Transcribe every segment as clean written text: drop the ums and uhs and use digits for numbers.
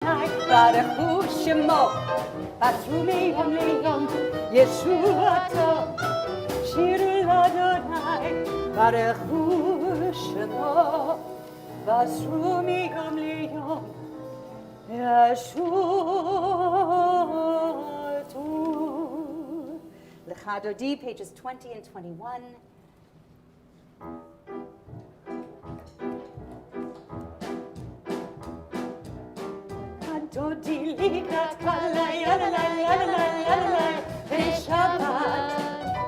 Baruch Hu Shemo, Batru Miyom Liyom, Yeshuato, Shiru L'Adonai, Baruch Hu Shemo, Batru Miyom Liyom, Yeshuato. Lecha Dodi, pages 20 and 21. Dodi likrat kalai, yalalai, yalalai, yalalai, Shabbat,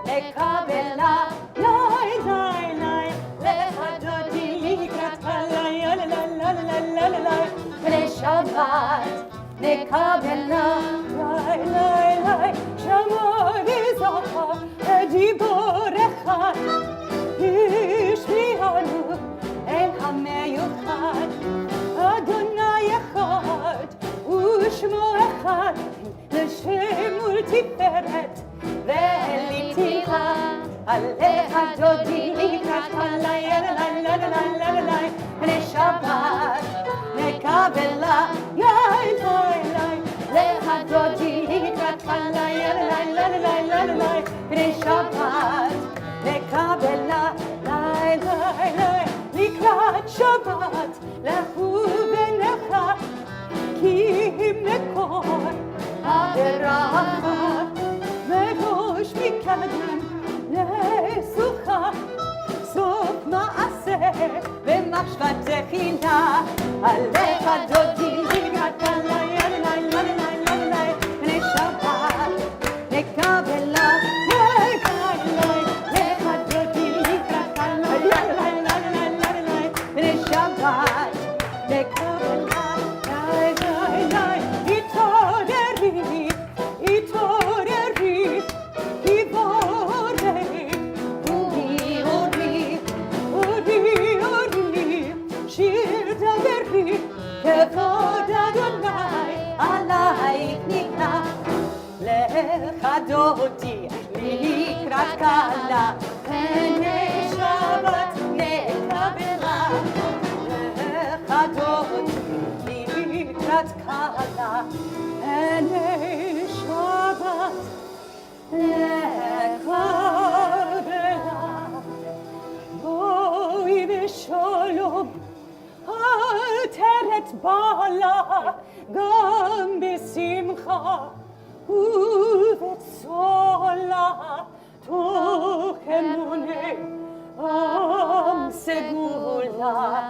lekabela, lai, lai, lai, lecha dodi likrat kalai, yalalai, yalalai, yalalai, Shabbat, lekabela, lai, lai, lai, Shamor v'zocha, edibor echad, ishmianu, el hameyuchad, Adonai echad, ושמו אחד, לשם ולתפארת ולתהילה. עליך דודי לקראת הלילה, לילה, לילה, לילה, בני שבת נקבלה, יאי, יאי, יאי. לך דודי לקראת הלילה, לילה, לילה, לילה, בני שבת נקבלה, לילה, לילה, לקראת שבת, לכו ונכה. כי מקור הברכה מראש מקדם לסוכה סוף מעשה ומחשבת תחילה עליך דודי לקראת הלילה לילה לילה לילה בני שבת נקבלה לך דודי לקראת הלילה לילה לילה לילה בני שבת נקבלה כבוד אדוני עלייך ניתנה לך דודי לקראת כלה פני שבת נקבלה לך דודי לקראת כלה פני שבת נקבלה בואי בשלום עטרת בעלה גם בשמחה ובצולה תוך אמוני עם סגולה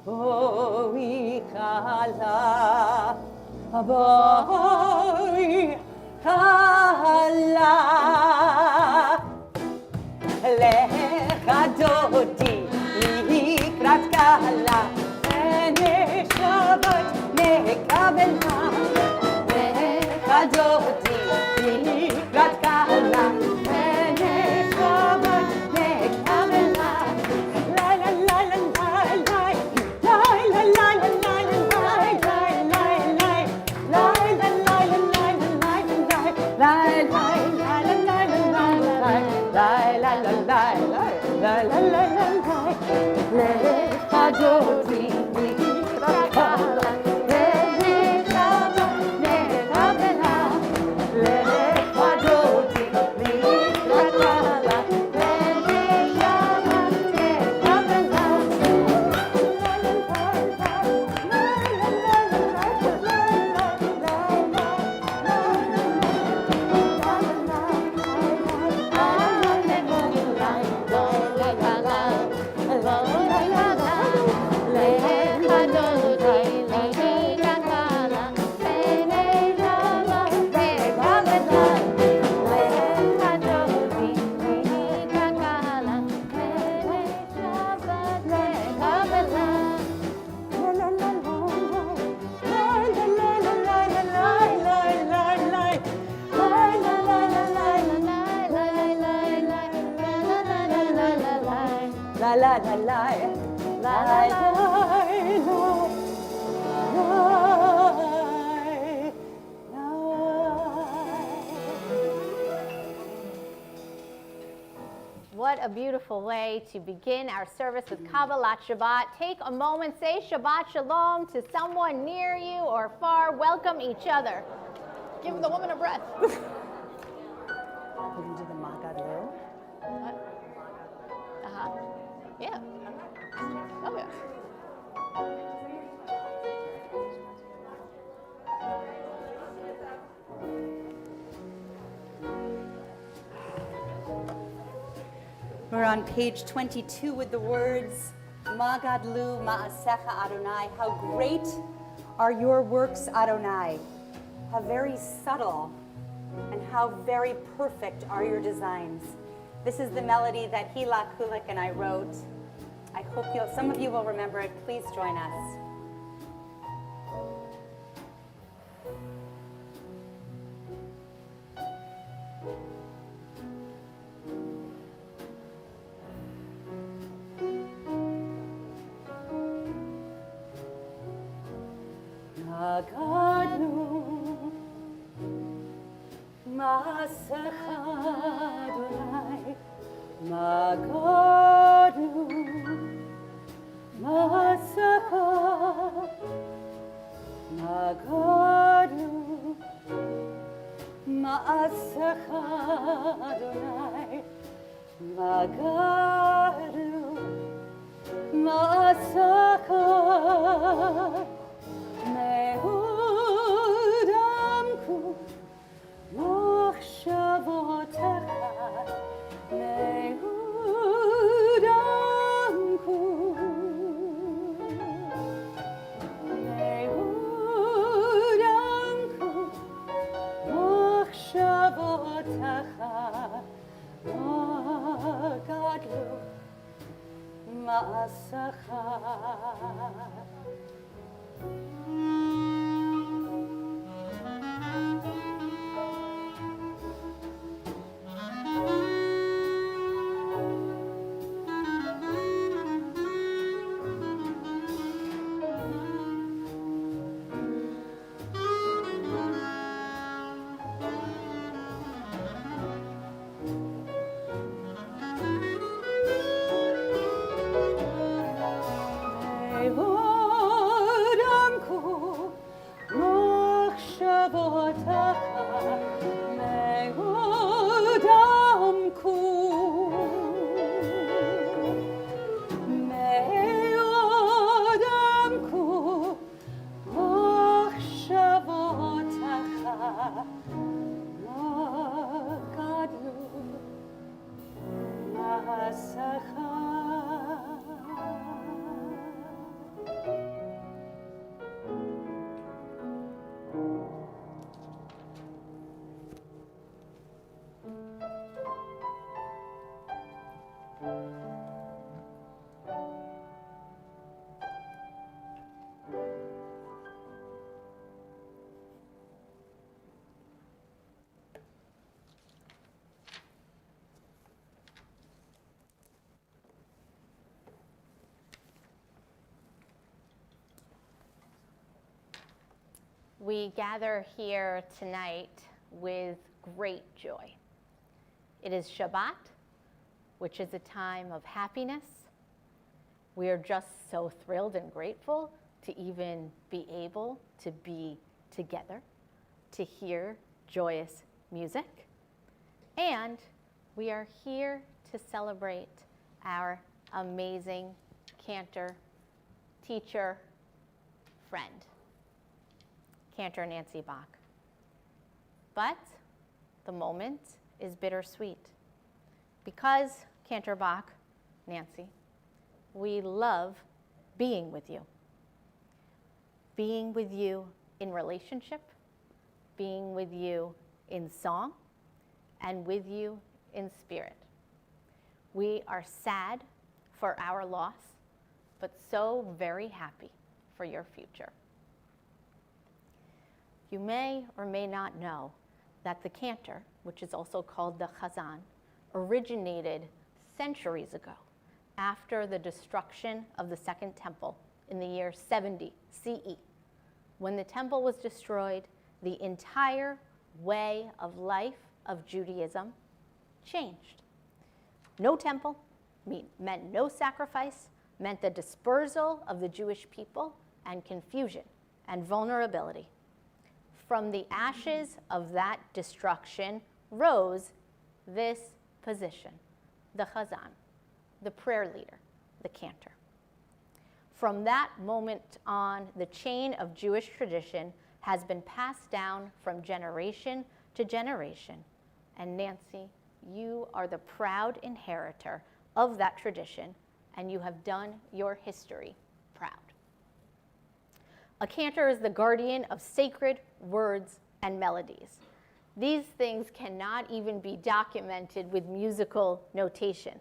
בואי כלה בואי כלה לך דודי לקראת כלה שבת נקבלה לך דודי לקראת כלה שבת נקבלה לילה לילה לילה לילה לילה לך דודי לקראת כלה What what a beautiful way to begin our service with Kabbalat Shabbat. Take a moment, say Shabbat Shalom to someone near you or far. Welcome each other. Give the woman a breath. We can do the Magadlu. What? Yeah. Oh, yeah. We're on page 22 with the words, Magadlu ma'asecha Adonai. How great are your works, Adonai. How very subtle and how very perfect are your designs. This is the melody that Hila Kulik and I wrote. I hope some of you will remember it. Please join us. Magadlu ma'asecha Adonai. Magadlu ma'asecha. Magadlu ma'asecha Adonai. Magadlu ma'asecha. Me'udamku machshavotecha. Me'udamku. Me'udamku machshavotecha. Magadlu ma'asecha. We gather here tonight with great joy. It is Shabbat, which is a time of happiness. We are just so thrilled and grateful to even be able to be together, to hear joyous music. And we are here to celebrate our amazing cantor, teacher, friend, Cantor Nancy Bach. But the moment is bittersweet because, Cantor Bach, Nancy, we love being with you. Being with you in relationship, being with you in song, and with you in spirit. We are sad for our loss, but so very happy for your future. You may or may not know that the cantor, which is also called the Chazan, originated centuries ago after the destruction of the Second Temple in the year 70 CE. When the temple was destroyed, the entire way of life of Judaism changed. no temple, meant no sacrifice, meant the dispersal of the Jewish people and confusion and vulnerability. From the ashes of that destruction rose this position, the chazan, the prayer leader, the cantor. From that moment on, the chain of Jewish tradition has been passed down from generation to generation. And Nancy, you are the proud inheritor of that tradition, and you have done your history proud. A cantor is the guardian of sacred words and melodies. These things cannot even be documented with musical notation.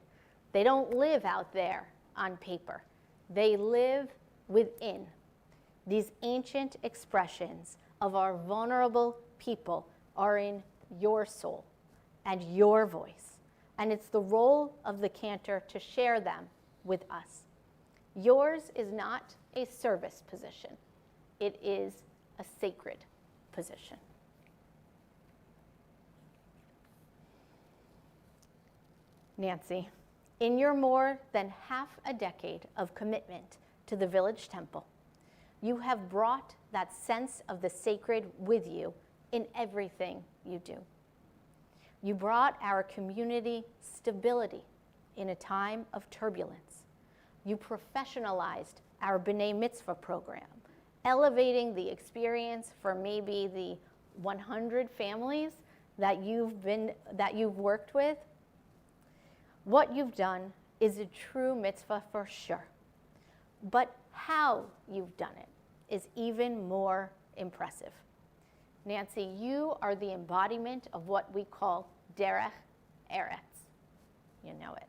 They don't live out there on paper. They live within. These ancient expressions of our vulnerable people are in your soul and your voice, and it's the role of the cantor to share them with us. Yours is not a service position. It is a sacred position. Nancy, in your more than half a decade of commitment to the Village Temple, you have brought that sense of the sacred with you in everything you do. You brought our community stability in a time of turbulence. You professionalized our B'nai Mitzvah program, elevating the experience for maybe the 100 families that you've worked with. What you've done is a true mitzvah for sure, but how you've done it is even more impressive. Nancy, you are the embodiment of what we call derech eretz. You know it.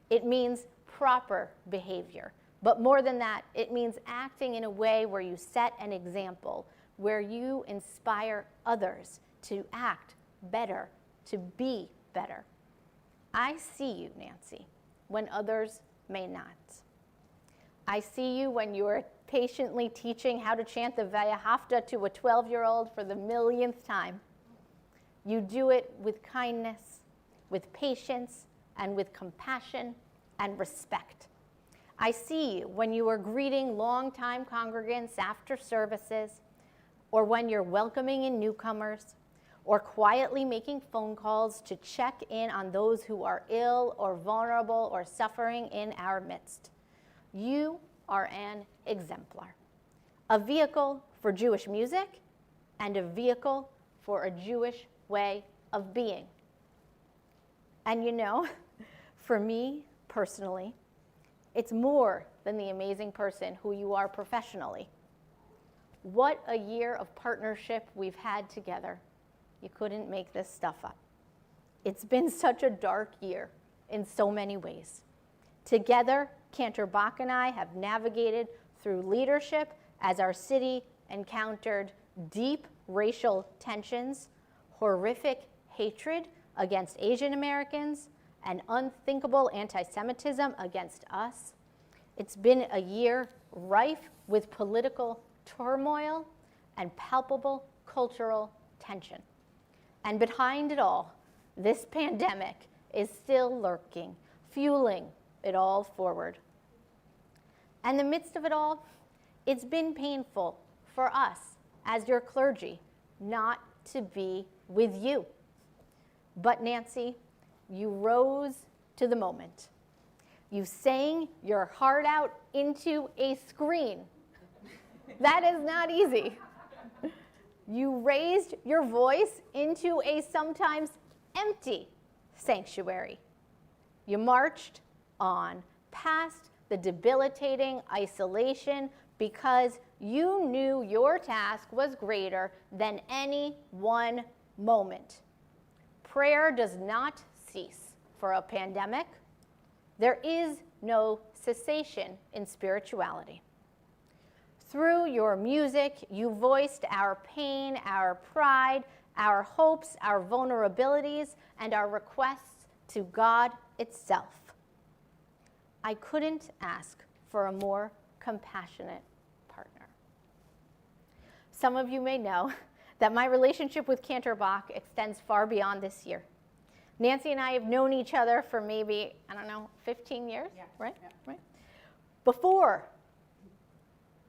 It means proper behavior, but more than that, it means acting in a way where you set an example, where you inspire others to act better, to be better. I see you, Nancy, when others may not. I see you when you are patiently teaching how to chant the Vayahafta to a 12-year-old for the millionth time. You do it with kindness, with patience, and with compassion and respect. I see you when you are greeting longtime congregants after services, or when you're welcoming in newcomers, or quietly making phone calls to check in on those who are ill or vulnerable or suffering in our midst. You are an exemplar, a vehicle for Jewish music and a vehicle for a Jewish way of being. And you know, for me personally, it's more than the amazing person who you are professionally. What a year of partnership we've had together. You couldn't make this stuff up. It's been such a dark year in so many ways. Together, Cantor Bach and I have navigated through leadership as our city encountered deep racial tensions, horrific hatred against Asian Americans, and unthinkable anti-Semitism against us. It's been a year rife with political turmoil and palpable cultural tension. And behind it all, this pandemic is still lurking, fueling it all forward. And in the midst of it all, it's been painful for us as your clergy not to be with you. But Nancy, you rose to the moment. You sang your heart out into a screen. That is not easy. You raised your voice into a sometimes empty sanctuary. You marched on past the debilitating isolation because you knew your task was greater than any one moment. Prayer does not cease for a pandemic. There is no cessation in spirituality. Through your music, you voiced our pain, our pride, our hopes, our vulnerabilities, and our requests to God itself. I couldn't ask for a more compassionate partner. Some of you may know that my relationship with Cantor Bach extends far beyond this year. Nancy and I have known each other for maybe, I don't know, 15 years, right? yeah. Right? Before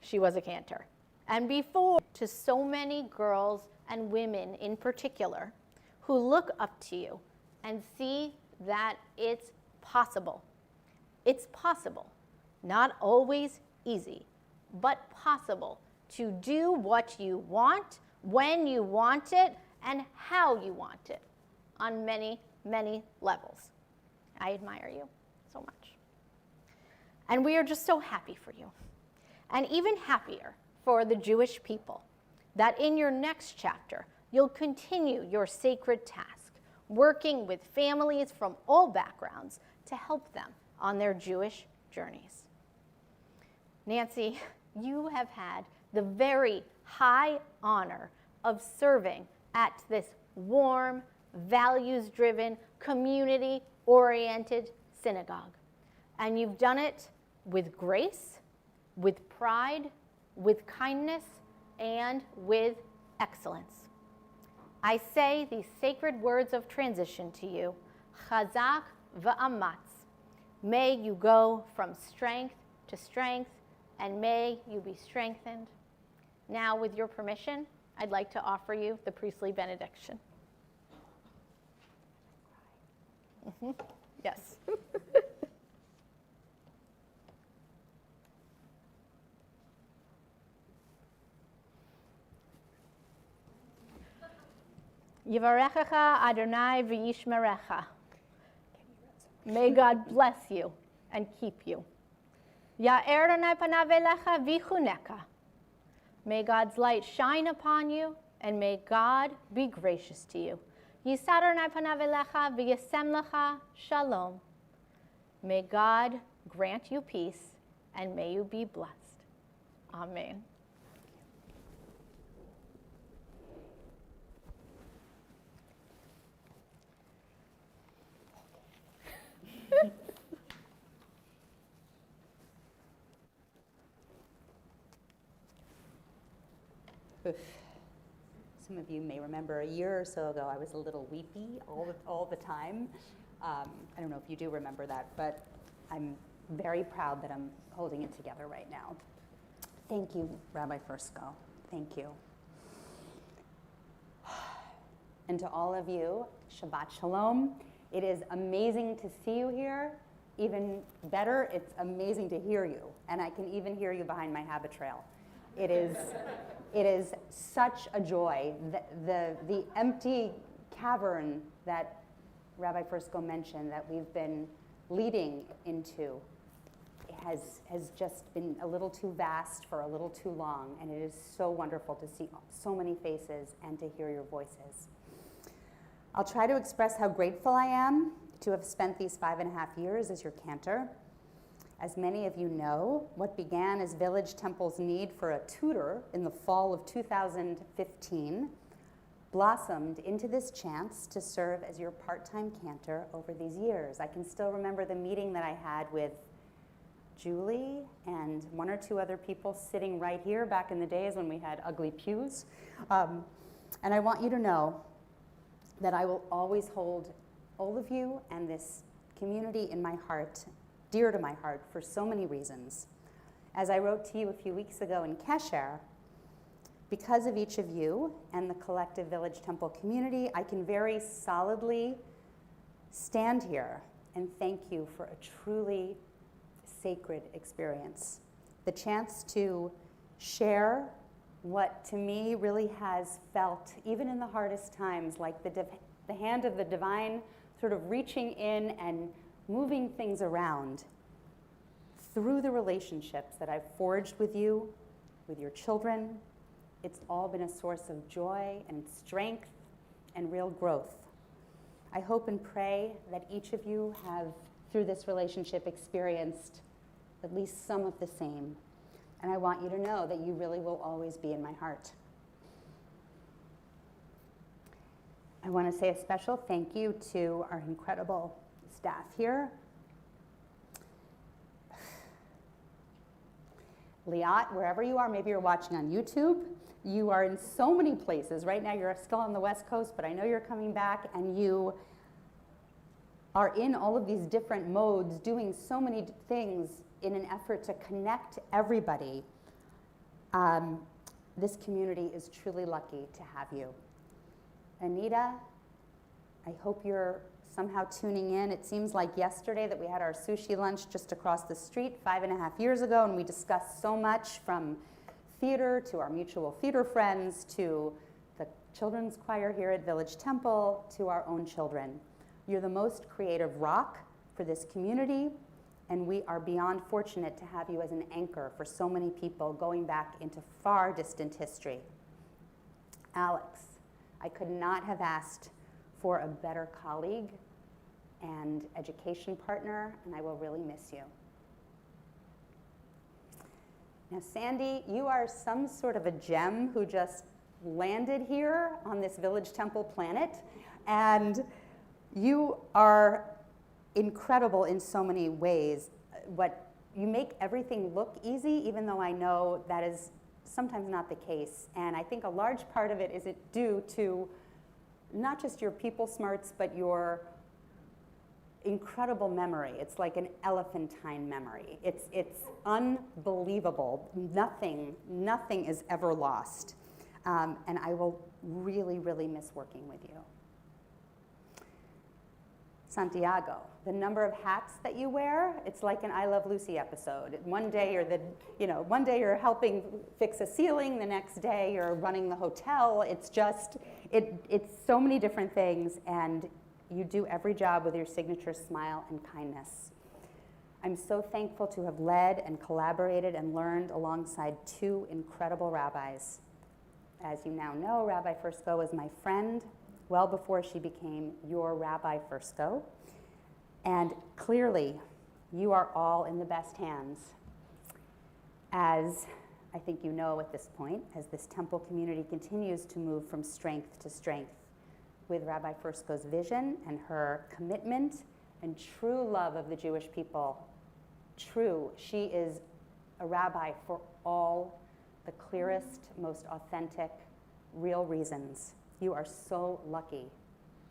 she was a cantor, and before to so many girls and women in particular who look up to you and see that it's possible. It's possible, not always easy, but possible to do what you want, when you want it, and how you want it on many, many levels. I admire you so much. And we are just so happy for you. And even happier for the Jewish people that in your next chapter, you'll continue your sacred task, working with families from all backgrounds to help them on their Jewish journeys. Nancy, you have had the very high honor of serving at this warm, values-driven, community-oriented synagogue. And you've done it with grace, with pride, with kindness, and with excellence. I say these sacred words of transition to you, Chazak v'amatz. May you go from strength to strength, and may you be strengthened. Now, with your permission, I'd like to offer you the priestly benediction. Yes. Yivarechecha Adonai v'yishmerecha. May God bless you and keep you. Ya'er Adonai panav elecha v'chuneka. May God's light shine upon you, and may God be gracious to you. Yisar Adonai panav elecha v'yasem lecha shalom. May God grant you peace, and may you be blessed. Amen. Some of you may remember a year or so ago, I was a little weepy all the time. I don't know if you do remember that, but I'm very proud that I'm holding it together right now. Thank you, Rabbi Fursko. Thank you. And to all of you, Shabbat Shalom. It is amazing to see you here. Even better, it's amazing to hear you. And I can even hear you behind my habit trail. It is such a joy. The empty cavern that Rabbi Fursko mentioned that we've been leading into has just been a little too vast for a little too long, and it is so wonderful to see so many faces and to hear your voices. I'll try to express how grateful I am to have spent these 5.5 years as your cantor. As many of you know, what began as Village Temple's need for a tutor in the fall of 2015 blossomed into this chance to serve as your part-time cantor over these years. I can still remember the meeting that I had with Julie and one or two other people sitting right here back in the days when we had ugly pews. And I want you to know that I will always hold all of you and this community in my heart, dear to my heart, for so many reasons. As I wrote to you a few weeks ago in Kesher, because of each of you and the collective Village Temple community, I can very solidly stand here and thank you for a truly sacred experience. The chance to share what to me really has felt, even in the hardest times, like the hand of the divine sort of reaching in and moving things around through the relationships that I've forged with you, with your children. It's all been a source of joy and strength and real growth. I hope and pray that each of you have, through this relationship, experienced at least some of the same. And I want you to know that you really will always be in my heart. I want to say a special thank you to our incredible staff here. Liat, wherever you are, maybe you're watching on YouTube. You are in so many places. Right now you're still on the West Coast, but I know you're coming back, and you are in all of these different modes, doing so many things in an effort to connect everybody. This community is truly lucky to have you. Anita, I hope you're somehow tuning in. It seems like yesterday that we had our sushi lunch just across the street 5.5 years ago, and we discussed so much, from theater to our mutual theater friends to the children's choir here at Village Temple to our own children. You're the most creative rock for this community, and we are beyond fortunate to have you as an anchor for so many people going back into far distant history. Alex, I could not have asked for a better colleague and education partner, and I will really miss you. Now, Sandy, you are some sort of a gem who just landed here on this Village Temple planet, and you are incredible in so many ways. You make everything look easy, even though I know that is sometimes not the case. And I think a large part of it is due to not just your people smarts, but your incredible memory. It's like an elephantine memory. It's unbelievable. Nothing is ever lost. And I will really, really miss working with you. Santiago, the number of hats that you wear, it's like an I Love Lucy episode. One day you're helping fix a ceiling, the next day you're running the hotel. It's so many different things, and you do every job with your signature smile and kindness. I'm so thankful to have led and collaborated and learned alongside two incredible rabbis. As you now know, Rabbi Fursko was my friend well before she became your Rabbi Fursko. And clearly, you are all in the best hands. As I think you know at this point, as this temple community continues to move from strength to strength with Rabbi Fursko's vision and her commitment and true love of the Jewish people. True, she is a rabbi for all the clearest, most authentic, real reasons. You are so lucky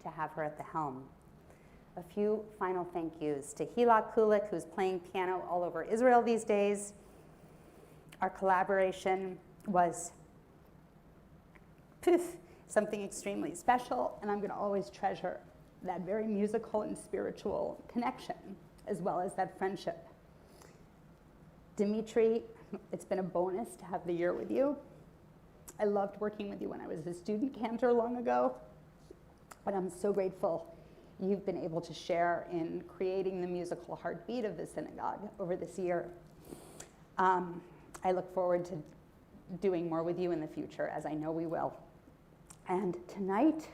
to have her at the helm. A few final thank yous to Hila Kulik, who's playing piano all over Israel these days. Our collaboration was something extremely special, and I'm going to always treasure that very musical and spiritual connection, as well as that friendship. Dimitri, it's been a bonus to have the year with you. I loved working with you when I was a student cantor long ago, but I'm so grateful you've been able to share in creating the musical heartbeat of the synagogue over this year. I look forward to doing more with you in the future, as I know we will. And tonight,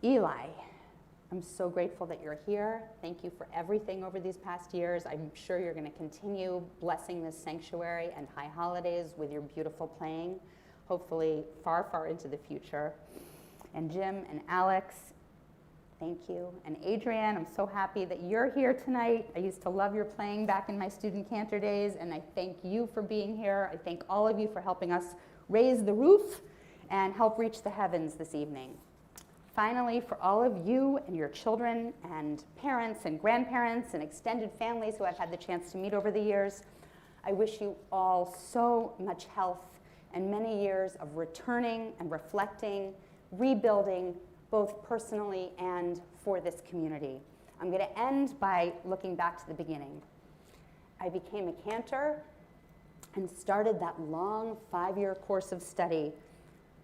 Eli, I'm so grateful that you're here. Thank you for everything over these past years. I'm sure you're going to continue blessing this sanctuary and high holidays with your beautiful playing, hopefully far, far into the future. And Jim and Alex, thank you. And Adrienne, I'm so happy that you're here tonight. I used to love your playing back in my student cantor days, and I thank you for being here. I thank all of you for helping us raise the roof and help reach the heavens this evening. Finally, for all of you and your children and parents and grandparents and extended families who I've had the chance to meet over the years, I wish you all so much health and many years of returning and reflecting, rebuilding, both personally and for this community. I'm going to end by looking back to the beginning. I became a cantor and started that long 5-year course of study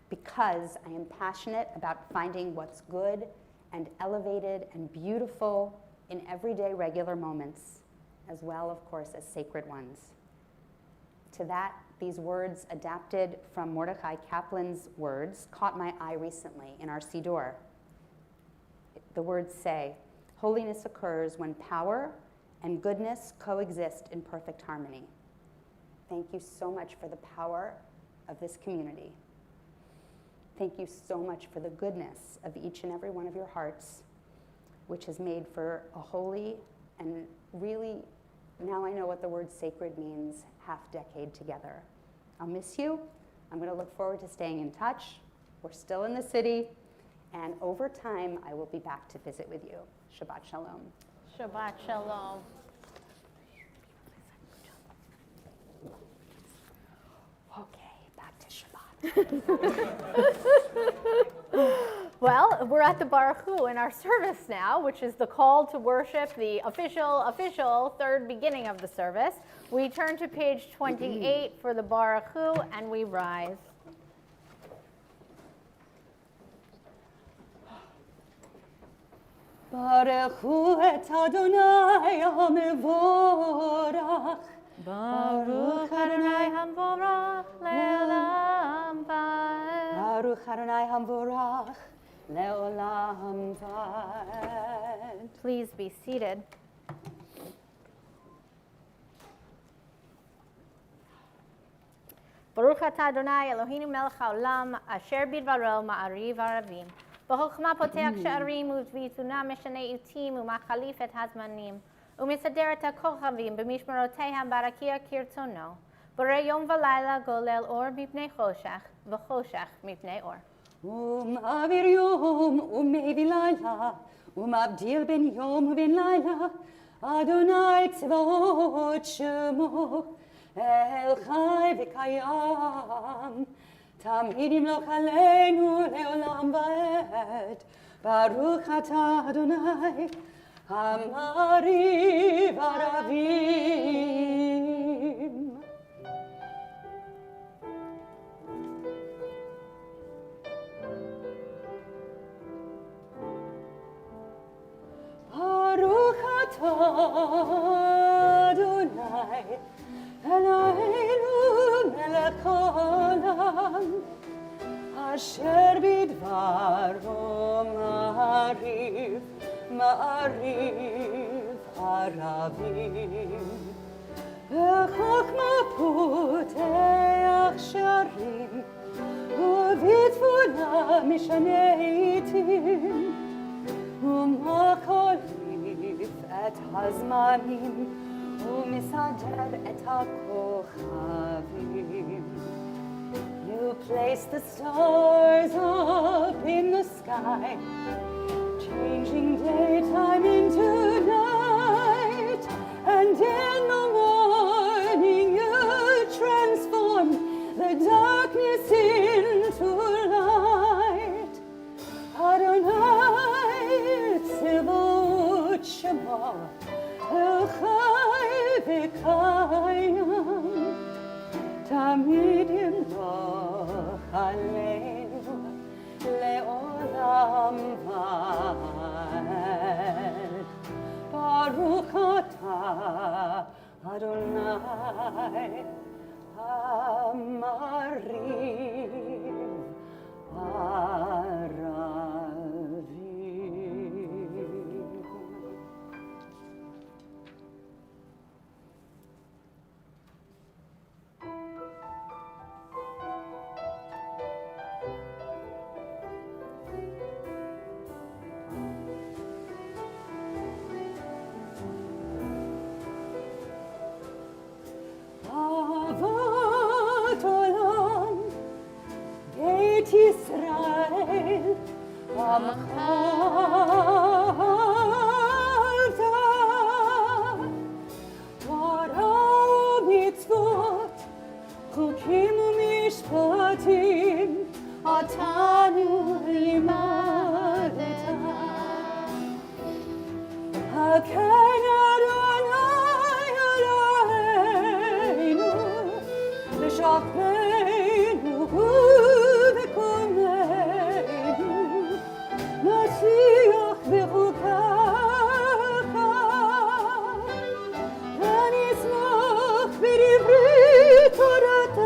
because I am passionate about finding what's good and elevated and beautiful in everyday regular moments, as well, of course, as sacred ones. To that, these words adapted from Mordecai Kaplan's words caught my eye recently in our Siddur. The words say, "Holiness occurs when power and goodness coexist in perfect harmony." Thank you so much for the power of this community. Thank you so much for the goodness of each and every one of your hearts, which has made for a holy and really, now I know what the word sacred means, half-decade together. I'll miss you. I'm going to look forward to staying in touch. We're still in the city, And over time, I will be back to visit with you. Shabbat Shalom. Shabbat Shalom. Okay, back to Shabbat. Well, we're at the Baruch Hu in our service now, which is the call to worship, the official third beginning of the service. We turn to page 28 for the Baruch Hu, and we rise. Baruch Hu et Adonai HaMevorach. Baruch Adonai HaMevorach le'olam va'ed. Baruch Adonai HaMevorach le'olam va'ed. Please be seated. Baruch atah Adonai Eloheinu melech haolam asher bidvaro ma'ariv aravim. בחוכמה פותח שערים ובתבונה משנה עיתים ומחליף את הזמנים ומסדר את הכוכבים במשמרותיהם ברקיע כרצונו. בורא יום ולילה גולל אור מפני חושך וחושך מפני אור. ומעביר יום ומביא לילה ומבדיל בין יום ובין לילה אדוני צבאות שמו אל חי וקיים תמיד ימלוך עלינו לעולם ועד. ברוך אתה אדוני המעריב ערבים. ברוך אתה אדוני אלוהינו מלך העולם אשר בדברו מעריב ערבים בחוכמה פותח שערים ובתבונה משנה עיתים ומחליף את הזמנים ומסדר את הכוכבים. You place the stars up in the sky, changing daytime into night, and in the morning you transform the darkness into light. Adonai tzivot shema el chai v'kayim תמיד ימלוך עלינו לעולם ועד. ברוך אתה אדוני המעריב ערבים. ישראל עמך אהבת תורה ומצוות חוקים ומשפטים אותנו לימדת הקן אדוני אלוהינו לשכננו נשיח בחוקך ונשמח בדברי תורתך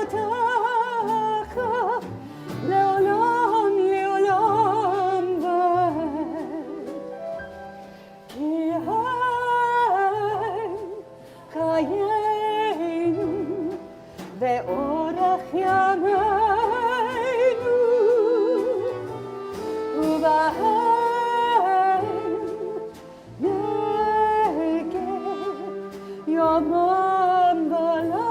ובמצוותך לעולם לעולם ועד. כי הם חיינו ואורך ימינו ובהם נגד יומם ולילה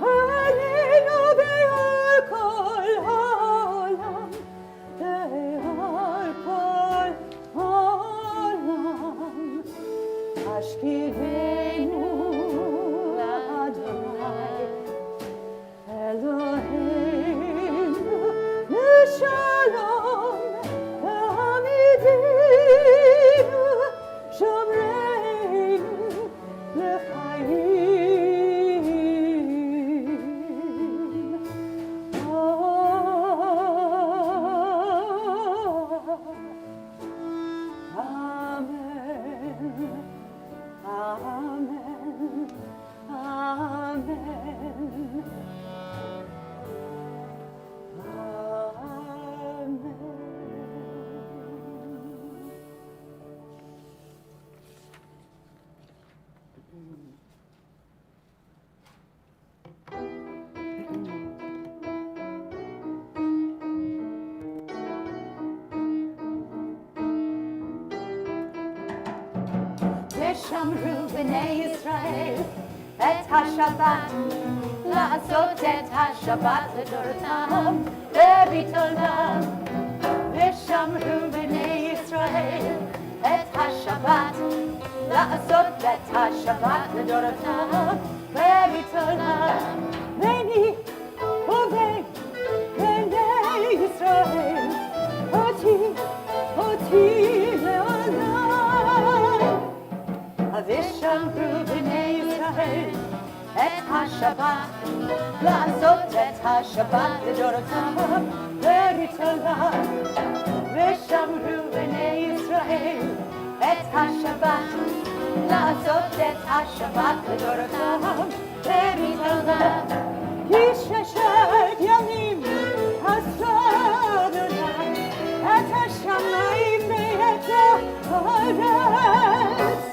עלינו ועל כל העולם, ועל כל העולם. השכיבנו לאדוני, אלוהינו לשלום, העמידנו שומרנו לחיים. Amen, amen, ושמרו בני ישראל את השבת, לעשות את השבת לדורותם וביטולם. ושמרו בני ישראל את השבת, לעשות את השבת לדורותם וביטולם. בני ובני ישראל, אותי לעולם. ושמרו בני ישראל את השבת, לעשות את השבת לדורותם וביטולם. ושמרו בני ישראל את השבת, לעשות את השבת לדורותם וביטולם. כי 6 ימים עשה אדוני את השמיים ואת הארץ.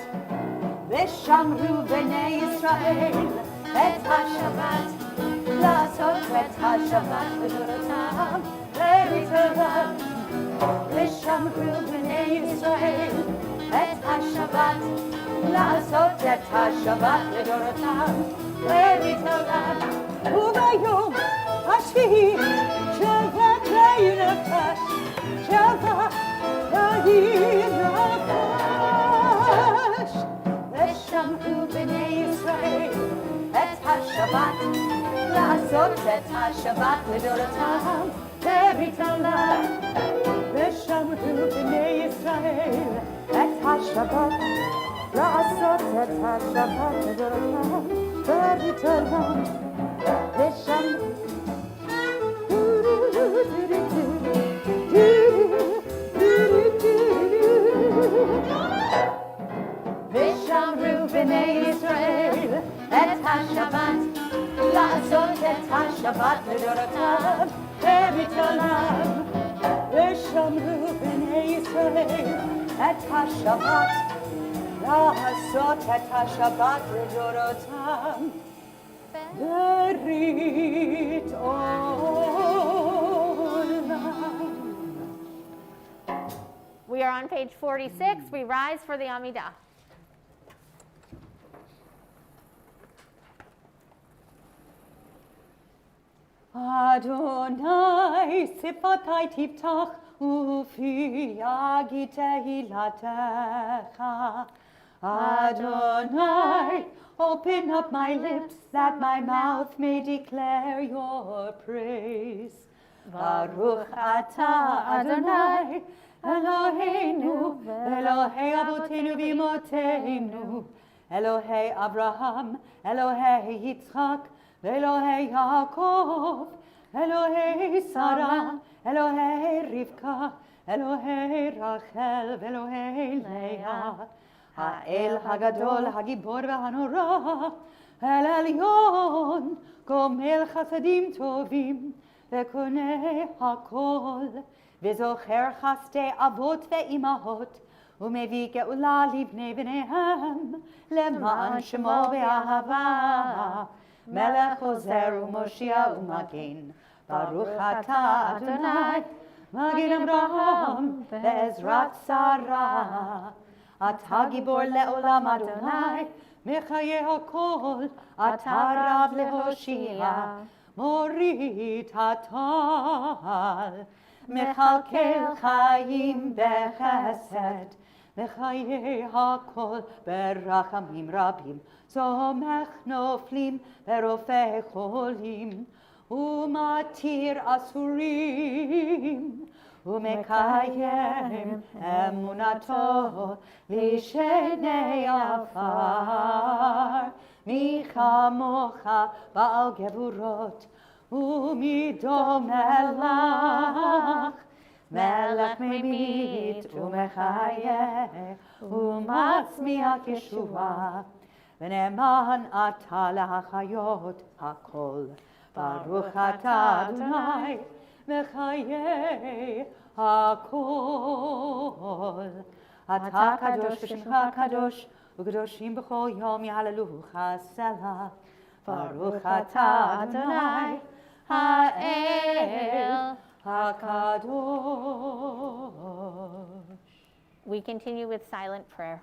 ושמרו בני ישראל את השבת, לעשות את השבת לדורותם וביטולם. ושמרו בני ישראל את השבת, לעשות את השבת לדורותם וביטולם. וביום השביעי שבת וינפש, שבת וינפש. ושמרו בני ישראל את השבת, לעשות את השבת לדורותם וביטולם. ושמרו בני ישראל את השבת, לעשות את השבת לדורותם וביטולם. ושמרו ושמרו בני ישראל את השבת, לעשות את השבת לדורותם וביטולם. ושמרו בני ישראל את השבת, לעשות את השבת לדורותם ברית עולם. We are on page 46. We rise for the Amidah. Adonai, sifatai tiftach, ufi yagi tehilatecha. Adonai, open up my lips that my mouth may declare your praise. Baruch atah Adonai, Eloheinu, Elohei Avotenu v'Imotenu, Elohei Abraham, Elohei Yitzchak, Elohei Yaakov, Elohei Sarah, Elohei Rivka, Elohei Rachel, Elohei Leah, Ha'el Hagadol, Hagibor v'Hanora, El Elyon, Gomel Chasadim Tovim, V'Konei Hakol, V'Zocher Chaste Avot ve'Imahot, U'Mevi Ge'ula Livnei B'neihem, Le'man Shemo Be'ahava, Melech Ozer u'Moshia u'Magen, Baruch atah Adonai, Magen Abraham ve'Ezrat Sarah. Atah Gibor le'olam Adonai, מחיי הכל, אתה רב להושיע, מוריד הטל, מכלכל חיים בחסד, מחיי הכל ברחמים רבים, צומח נופלים ורופא חולים, ומתיר אסורים, ומקיים אמונתו לשני עפר. מי כמוך בעל גבורות ומידו מלך, מלך ממית ומחיה ומצמיח ישועה, ונאמן אתה להחיות הכל. ברוך אתה אדוני מחיי הכל. אתה קדוש ושמך קדוש, וקדושים בכל יום יהללוך סלה. ברוך אתה אדוני האל הקדוש. We continue with silent prayer.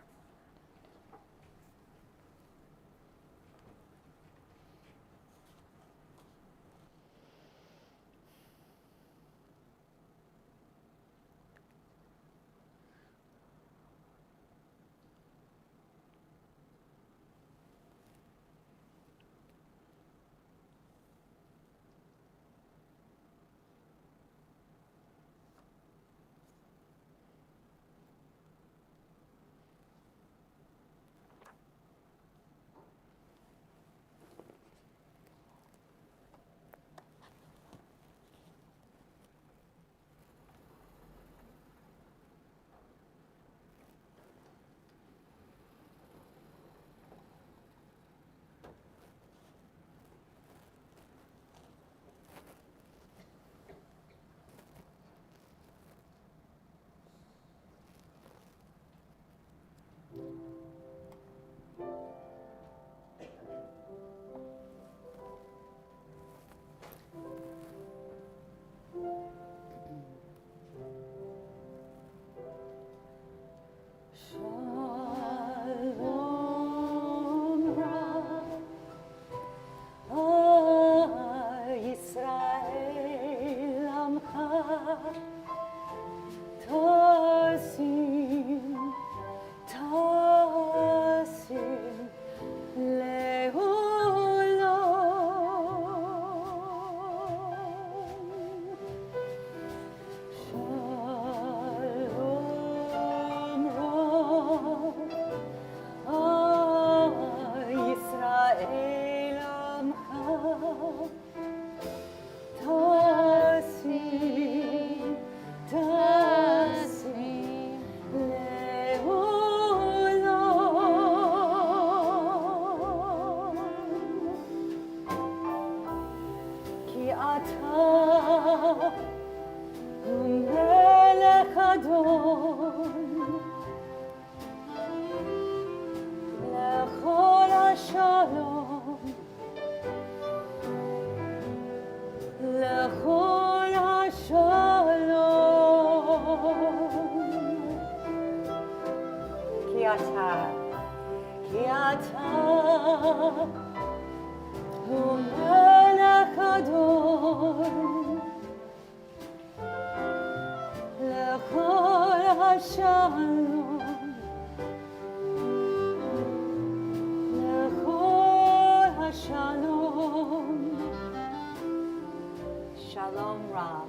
Shalom Rav.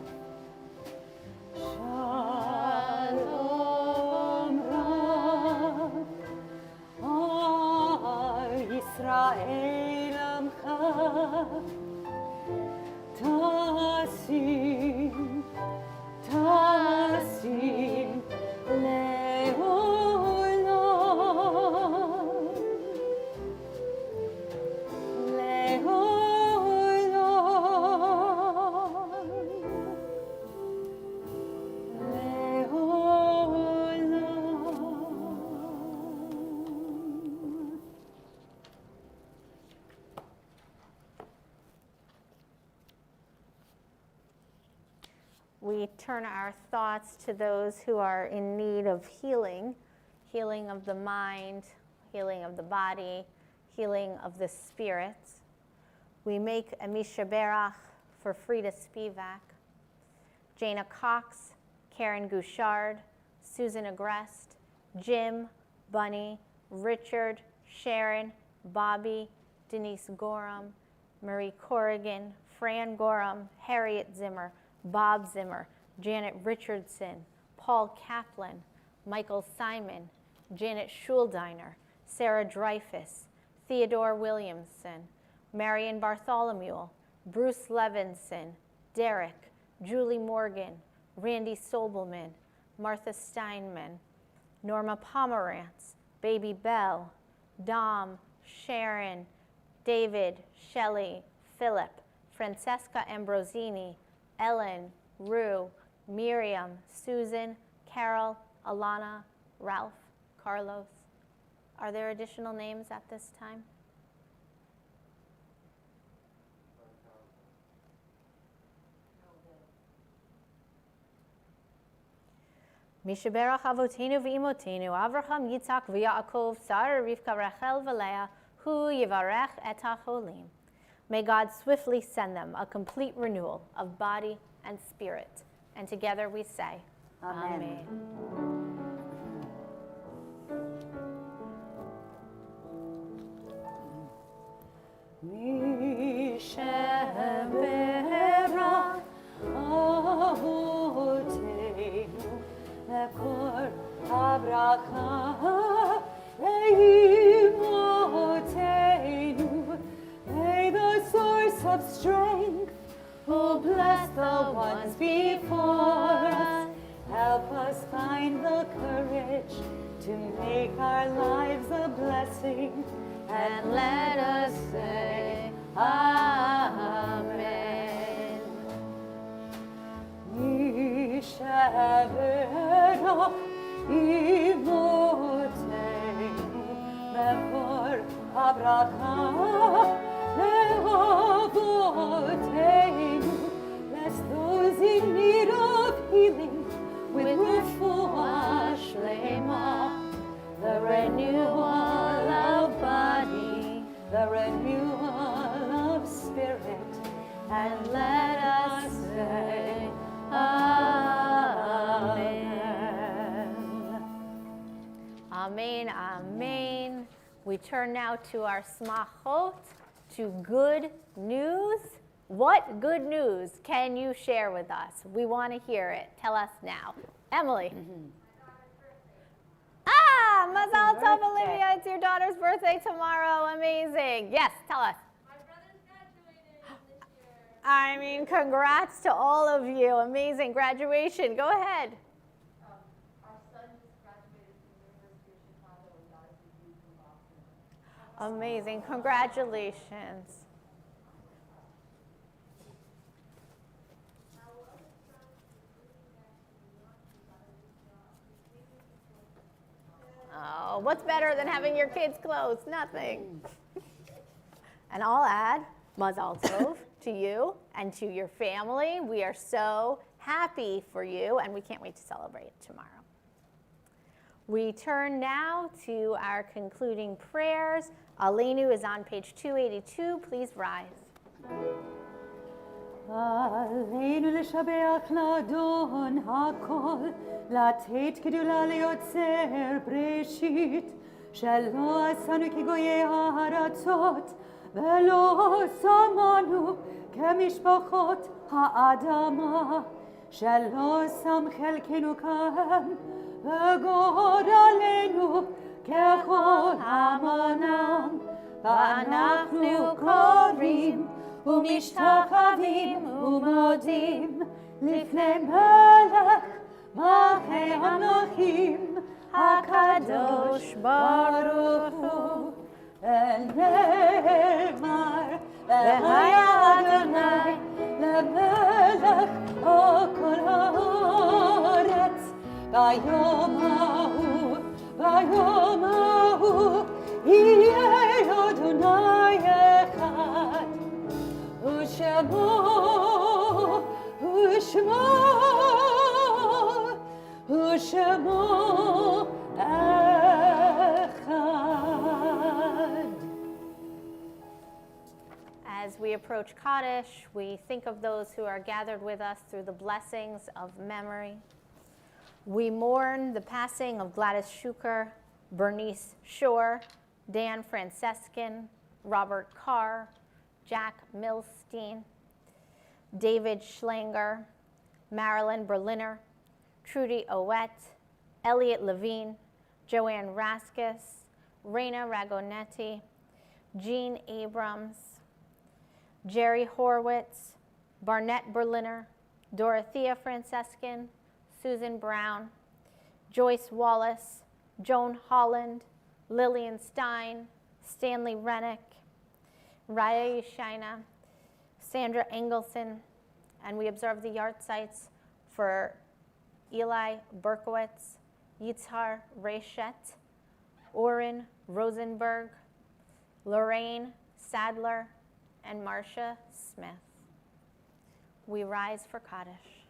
Shalom Rav, Yisrael Amcha, Tasim, Tasim, Leolam, We turn our thoughts to those who are in need of healing, healing of the mind, healing of the body, healing of the spirits. We make a Mishaberach for Frida Spivak, Jana Cox, Karen Gouchard, Susan Agrest, Jim, Bunny, Richard, Sharon, Bobby, Denise Gorham, Marie Corrigan, Fran Gorham, Harriet Zimmer, Bob Zimmer, Janet Richardson, Paul Kaplan, Michael Simon, Janet Schuldiner, Sarah Dreyfus, Theodore Williamson, Marion Bartholomew, Bruce Levinson, Derek, Julie Morgan, Randy Sobelman, Martha Steinman, Norma Pomerantz, Baby Bell, Dom, Sharon, David, Shelley, Philip, Francesca Ambrosini, Ellen, Rue, Miriam, Susan, Carol, Alana, Ralph, Carlos. Are there additional names at this time? Mishaberach Avotenu v'imotenu, Avraham, Yitzhak v'Yaakov, Sarah, Rivka, Rachel, v'Leah, Hu Yivarech et HaCholim. May God swiftly send them a complete renewal of body and spirit. And together we say, Amen. Mishaberach Avotenu lekor habracha leimotenu. May the source of strength, who bless the ones before us, help us find the courage to make our lives a blessing, and let us say Amen. Mishaberach imotenu lekor habracha leavotenu. Bless those in need of healing with refuah shlema, the renewal of body, the renewal of spirit, and let us say Amen. Amen, amen. We turn now to our smachot, to good news. What good news can you share with us? We want to hear it. Tell us now. Emily. Mazal Tov, Olivia. It's your daughter's birthday tomorrow. Amazing. Yes, tell us. My brother's graduating this year. I mean, congrats to all of you. Amazing graduation. Go ahead. Our son just graduated from the University of Chicago and got his degree from Boston. Amazing. Congratulations. Oh, what's better than having your kids close? Nothing. And I'll add, Mazal Tov to you and to your family. We are so happy for you, and we can't wait to celebrate tomorrow. We turn now to our concluding prayers. Aleinu is on page 282. Please rise. עלינו לשבח לאדון הכל, לתת גדולה ליוצר בראשית, שלא עשנו כגויי הארצות, ולא שמנו כמשפחות האדמה, שלא שם חלקנו כאן, וגורלנו ככל המונם, ואנחנו קוראים ומשתחווים ומודים לפני מלך מלכי המלכים הקדוש ברוך הוא. ונאמר והיה אדוני למלך על כל הארץ ביום ההוא יהיה אדוני אחד ושמו אחד. As we approach Kaddish, we think of those who are gathered with us through the blessings of memory. We mourn the passing of Gladys Schuker, Bernice Shore, Dan Francescan, Robert Carr, Jack Milstein, David Schlanger, Marilyn Berliner, Trudy Owett, Elliot Levine, Joanne Raskus, Raina Ragonetti, Jean Abrams, Jerry Horwitz, Barnett Berliner, Dorothea Francescan, Susan Brown, Joyce Wallace, Joan Holland, Lillian Stein, Stanley Rennick, Raya Yashina, Sandra Engelson, and we observe the yard sites for Eli Berkowitz, Yitzhar Reshet, Oren Rosenberg, Lorraine Sadler, and Marcia Smith. We rise for Kaddish.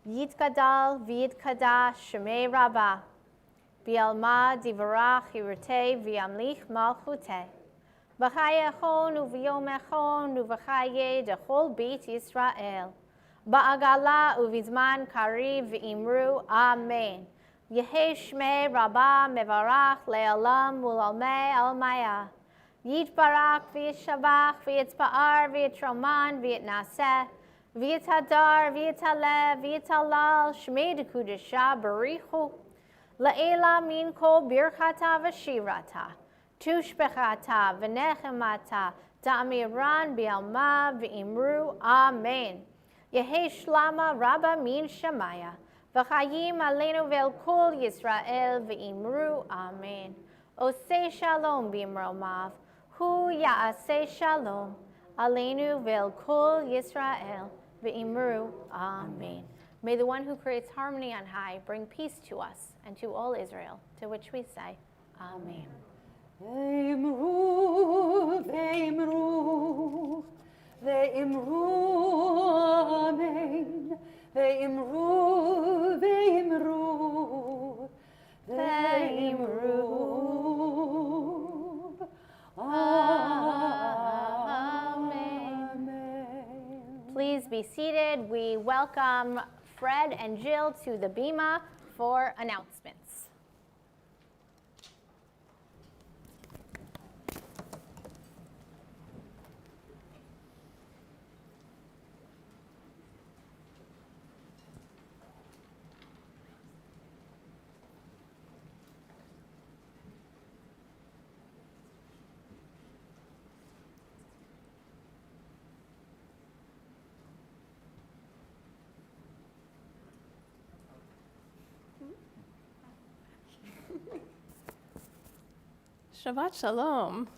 Yitkadal v'yitkadash shemei rabbah, bi'alma divarach yirutei v'yamlich malchutei, b'chayechon u'v'yomechon u'v'chaye dechol beit Yisrael, ba'agala u'vizman kariv v'imru amen. Yehei shmei rabbah mevarach le'alam u'lalmei almaya. Yitbarak v'yishavach v'yitzba'ar v'yitroman v'yitnaseh v'yithadar v'yitalev v'yitalal shmei dekudesha barichu la'ela min kol birchata v'shirata tushbechata v'nechemata ta'amiran bi'alma v'imru amen. Yehei shlama rabba min shamaya v'chayim aleinu ve'el kol Yisrael v'imru amen. Osei shalom b'imromav hu ya'aseh shalom aleinu ve'el kol Yisrael v'imru amen. May the one who creates harmony on high bring peace to us and to all Israel, to which we say, Amen. Ve'imru, ve'imru, ve'imru, amen. Ve'imru, ve'imru, ve'imru, amen. Please be seated. We welcome Fred and Jill to the Bima for announcements. Shabbat Shalom.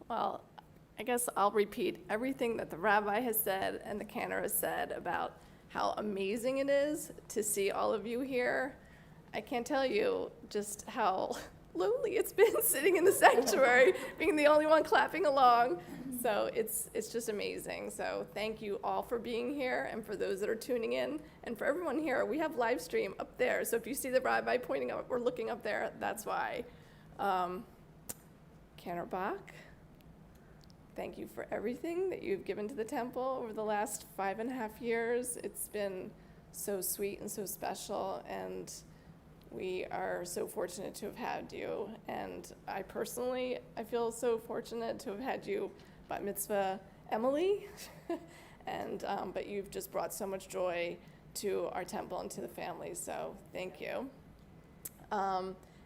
Well, I guess I'll repeat everything that the rabbi has said and the cantor has said about how amazing it is to see all of you here. I can't tell you just how lonely it's been sitting in the sanctuary, being the only one clapping along. So it's just amazing. So thank you all for being here, and for those that are tuning in, and for everyone here. We have live stream up there. So if you see the rabbi pointing up or looking up there, that's why. Cantor Bach, thank you for everything that you've given to the temple over the last 5.5 years. It's been so sweet and so special, and we are so fortunate to have had you. And I personally feel so fortunate to have had you bat mitzvah Emily, and but you've just brought so much joy to our temple and to the family. So thank you.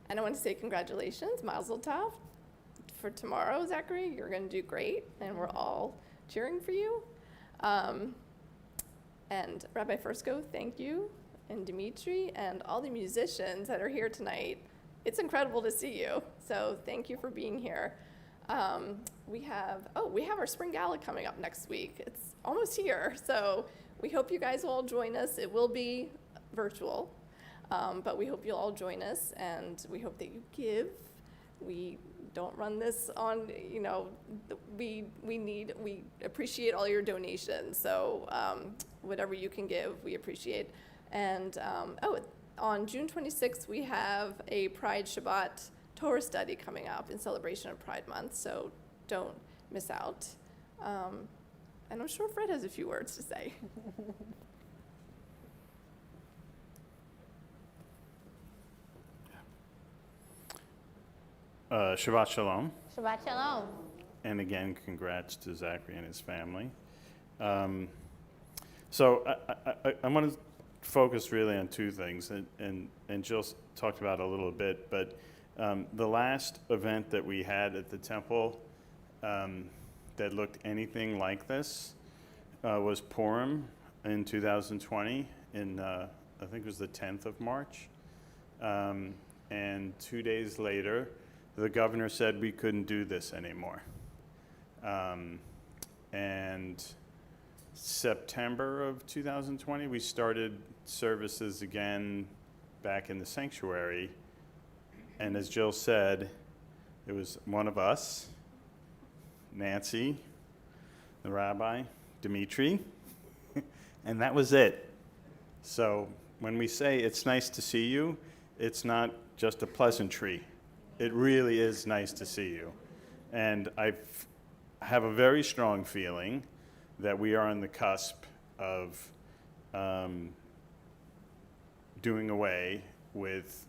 And I want to say congratulations, Mazel Tov, for tomorrow, Zachary. You're going to do great, and we're all cheering for you. And Rabbi Fursko, thank you, and Dimitri, and all the musicians that are here tonight. It's incredible to see you, so thank you for being here. We have our Spring Gala coming up next week. It's almost here, so we hope you guys will all join us. It will be virtual. But we hope you'll all join us, and we hope that you give. We don't run this on, we appreciate all your donations. So whatever you can give, we appreciate. And on June 26th, we have a Pride Shabbat Torah study coming up in celebration of Pride Month. So don't miss out. And I'm sure Fred has a few words to say. Shabbat Shalom. Shabbat Shalom. And again, congrats to Zachary and his family. So I want to focus really on two things, and Jill talked about it a little bit, but the last event that we had at the temple that looked anything like this was Purim in 2020, I think it was the 10th of March. And 2 days later, the governor said we couldn't do this anymore. And September of 2020, we started services again back in the sanctuary. And as Jill said, it was one of us, Nancy, the rabbi, Dimitri, and that was it. So when we say it's nice to see you, it's not just a pleasantry. It really is nice to see you. And I have a very strong feeling that we are on the cusp of doing away with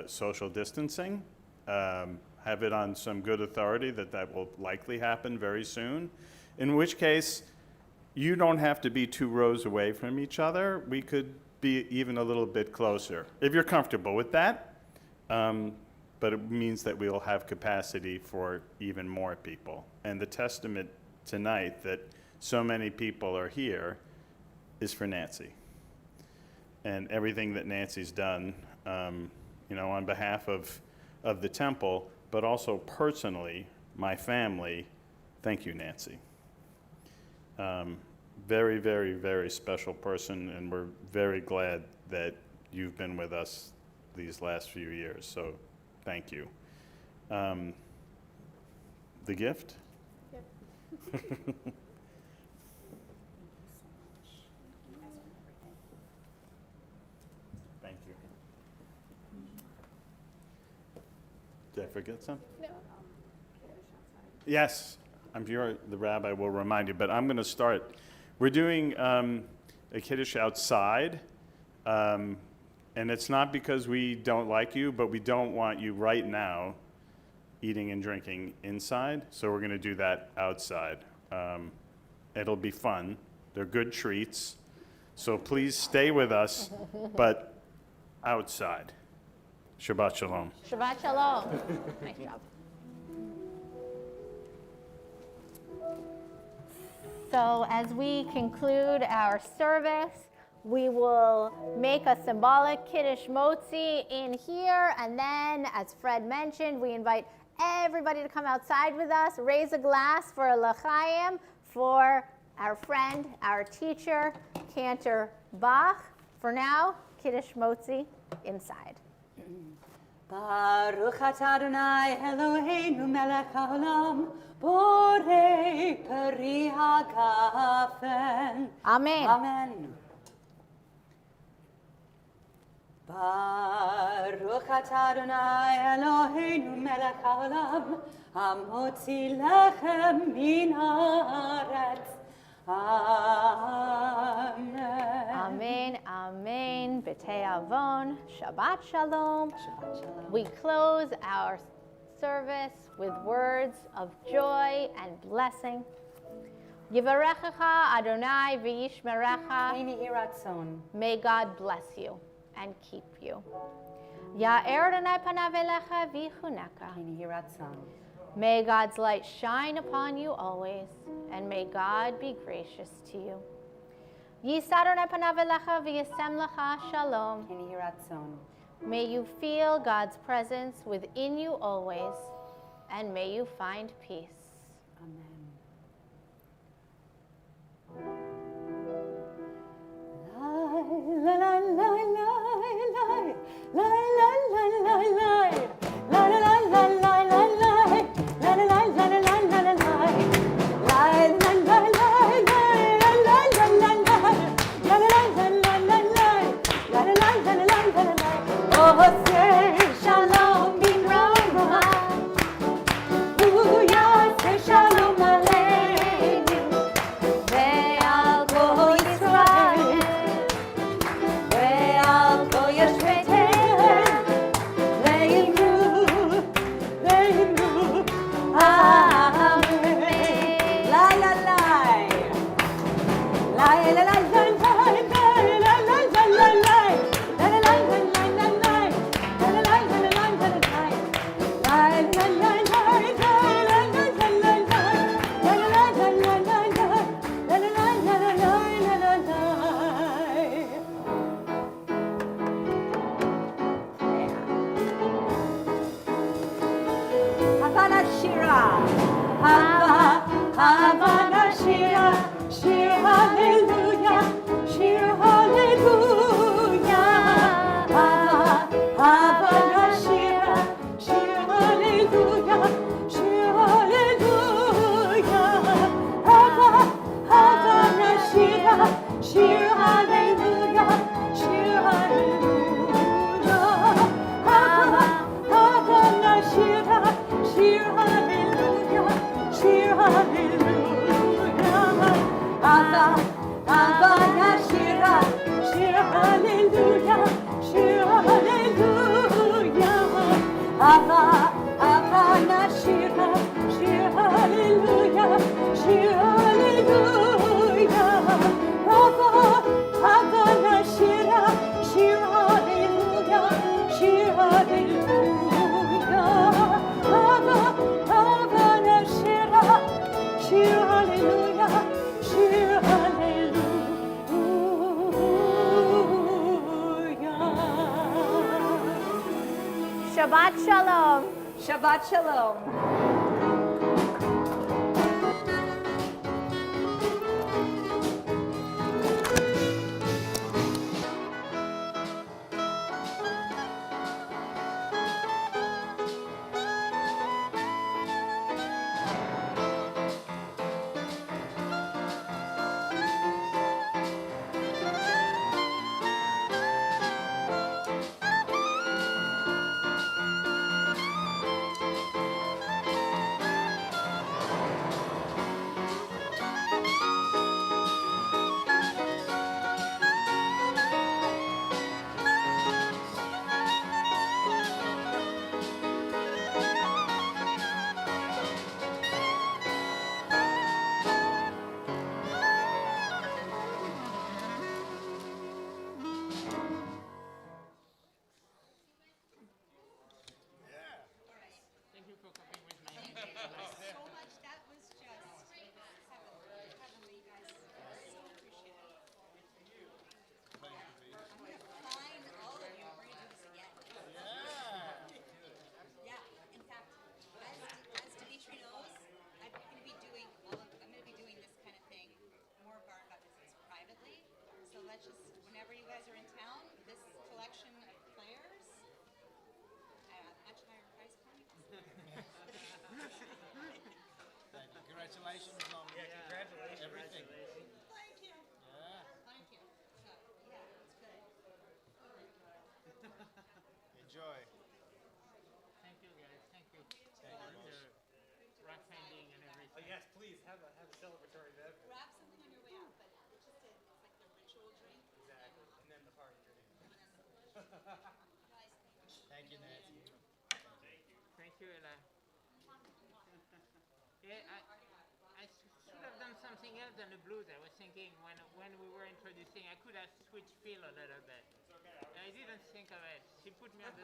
social distancing. Have it on some good authority that will likely happen very soon, in which case you don't have to be 2 rows away from each other. We could be even a little bit closer, if you're comfortable with that. But it means that we'll have capacity for even more people. And the testament tonight that so many people are here is for Nancy. And everything that Nancy's done, on behalf of the temple, but also personally, my family, thank you, Nancy. Very, very, very special person, and we're very glad that you've been with us these last few years, so thank you. The gift? Yep. Thank you. Did I forget something? No. Yes, I'm sure the rabbi will remind you, but I'm going to start. We're doing a Kiddush outside, and it's not because we don't like you, but we don't want you right now eating and drinking inside, so we're going to do that outside. It'll be fun. They're good treats, so please stay with us, but outside. Shabbat Shalom. Shabbat Shalom. Nice job. So as we conclude our service, we will make a symbolic Kiddush Motzi in here, and then, as Fred mentioned, we invite everybody to come outside with us, raise a glass for a l'chaim for our friend, our teacher, Cantor Bach. For now, Kiddush Motzi inside. Baruch atah Adonai Eloheinu melech haolam, borei peri hagafen. Amen. Amen. Baruch atah Adonai Eloheinu melech haolam, hamotzi lechem min haaretz. Amen. Amen, amen. B'tei avon, Shabbat Shalom. Shabbat shalom. We close our service with words of joy and blessing. Yivarechecha Adonai v'yishmerecha. Eini iratzon. May God bless you and keep you. Ya'er Adonai panav elecha v'yichuneka. Eini iratzon. May God's light shine upon you always, and may God be gracious to you. Yisad Adonai panav elecha v'yasem lecha shalom. Eini iratzon. May you feel God's presence within you always, and may you find peace. Amen. La la la la la la la la la la la la la la la la la. La la la la la la la la la. La la la la la la la la la la. La la la la la la la. La la la la la la la. Oh, say shalom bin Rama. Booyah. Havana Shira, Shir Hallelujah, Shir Hallelujah. Havana Shira, Shir Hallelujah, Shir Hallelujah. Havana Shira, Shir Hallelujah, Shir Hallelujah. Havana Shira, Shir Hallelujah, Shir Hallelujah. Havana Shira, Shir Hallelujah, Shir Hallelujah. Havana Shira, Shir Hallelujah, Shir Hallelujah. Havana Shira, Shir Hallelujah, Shir Hallelujah. Havana Shira, Shir Hallelujah, Shir Hallelujah. Shabbat Shalom. Shabbat Shalom. Whenever you guys are in town, this collection of players at a much higher price point. Congratulations on everything. Thank you. Thank you. So, yeah, it's good. Enjoy. Thank you, guys. Thank you. Rock finding and everything. Yes, please have a celebratory bit. Grab something on your way out, but it's just it's like the ritual drink. Exactly. And then the party drink. Thank you, Nancy. Thank you, Ella. Yeah, I should have done something else than the blues. I was thinking when we were introducing, I could have switched feel a little bit. I didn't think of it. She put me on the